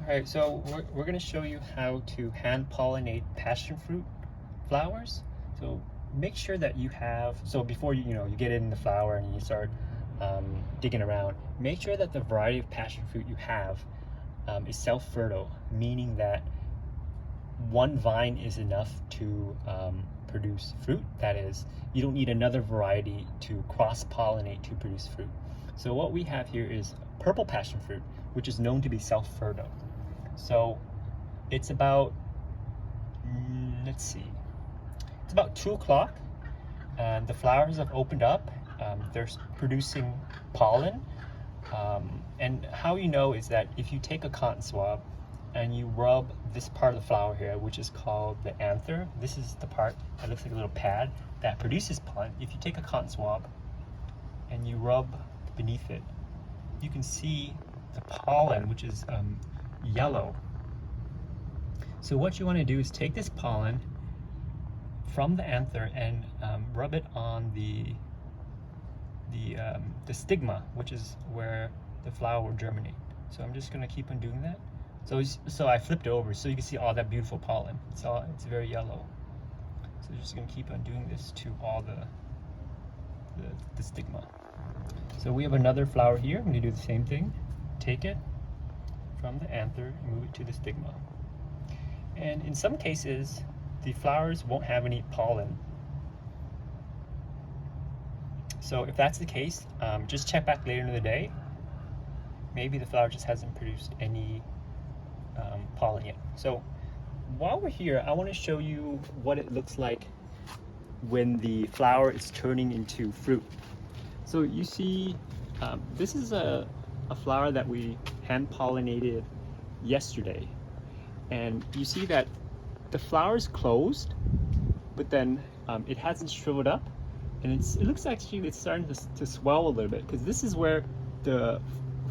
Alright, so we're going to show you how to hand pollinate passion fruit flowers. So make sure that you have, so before you get in the flower and you start digging around, make sure that the variety of passion fruit you have is self-fertile, meaning that one vine is enough to produce fruit. That is, you don't need another variety to cross-pollinate to produce fruit. So what we have here is purple passion fruit, which is known to be self-fertile. So it's about, let's see, it's about 2 o'clock. The flowers have opened up. They're producing pollen. And how you know is that if you take a cotton swab and you rub this part of the flower here, which is called the anther, this is the part that looks like a little pad that produces pollen. If you take a cotton swab and you rub beneath it, you can see the pollen, which is yellow. So what you want to do is take this pollen from the anther and rub it on the stigma, which is where the flower will germinate. So I'm just going to keep on doing that. So I flipped it over so you can see all that beautiful pollen. It's very yellow. So I'm just going to keep on doing this to all the stigma. So we have another flower here. I'm going to do the same thing. Take it from the anther and move it to the stigma. And in some cases, the flowers won't have any pollen. So if that's the case, just check back later in the day. Maybe the flower just hasn't produced any pollen yet. So while we're here, I want to show you what it looks like when the flower is turning into fruit. So you see, this is a flower that we hand pollinated yesterday, and you see that the flower is closed, but then it hasn't shriveled up, and it looks actually it's starting to swell a little bit, because this is where the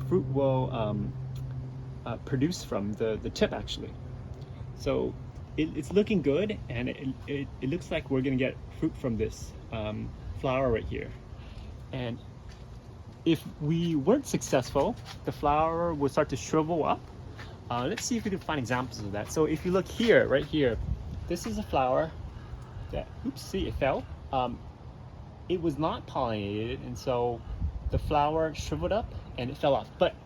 fruit will produce from, the tip actually. So it's looking good, and it looks like we're gonna get fruit from this flower right here. And if we weren't successful, the flower will start to shrivel up. Let's see if we can find examples of that. So if you look here, right here, this is a flower that, oops, see, it fell. It was not pollinated, and so the flower shriveled up and it fell off. But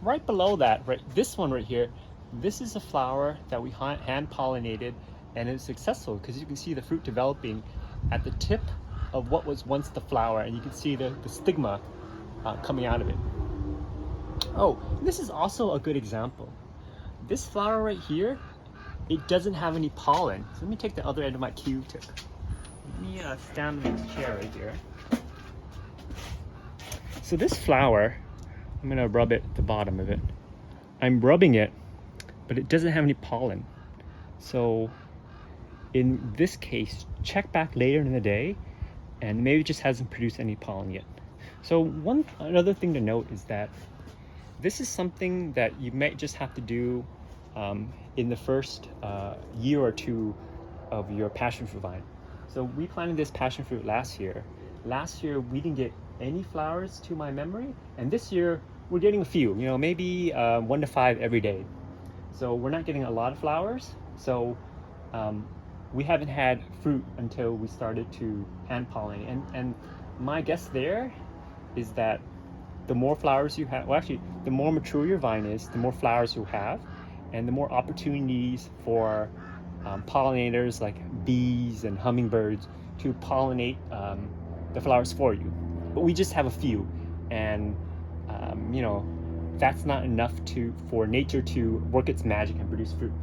right below that, right, this one right here, this is a flower that we hand pollinated, and it's successful because you can see the fruit developing at the tip of what was once the flower, and you can see the stigma coming out of it. Oh, this is also a good example. This flower right here, it doesn't have any pollen. So let me take the other end of my Q-tip. Let me stand in this chair right here. So this flower, I'm gonna rub it at the bottom of it. I'm rubbing it, but it doesn't have any pollen. So in this case, check back later in the day, and maybe it just hasn't produced any pollen yet. So another thing to note is that this is something that you might just have to do in the first year or two of your passion fruit vine. So we planted this passion fruit last year. Last year we didn't get any flowers to my memory, and this year we're getting a few, maybe 1 to 5 every day. So we're not getting a lot of flowers. So we haven't had fruit until we started to hand pollinate. And my guess there is that the more flowers you have, well, actually, the more mature your vine is, the more flowers you'll have, and the more opportunities for pollinators like bees and hummingbirds to pollinate the flowers for you. But we just have a few, and that's not enough for nature to work its magic and produce fruit.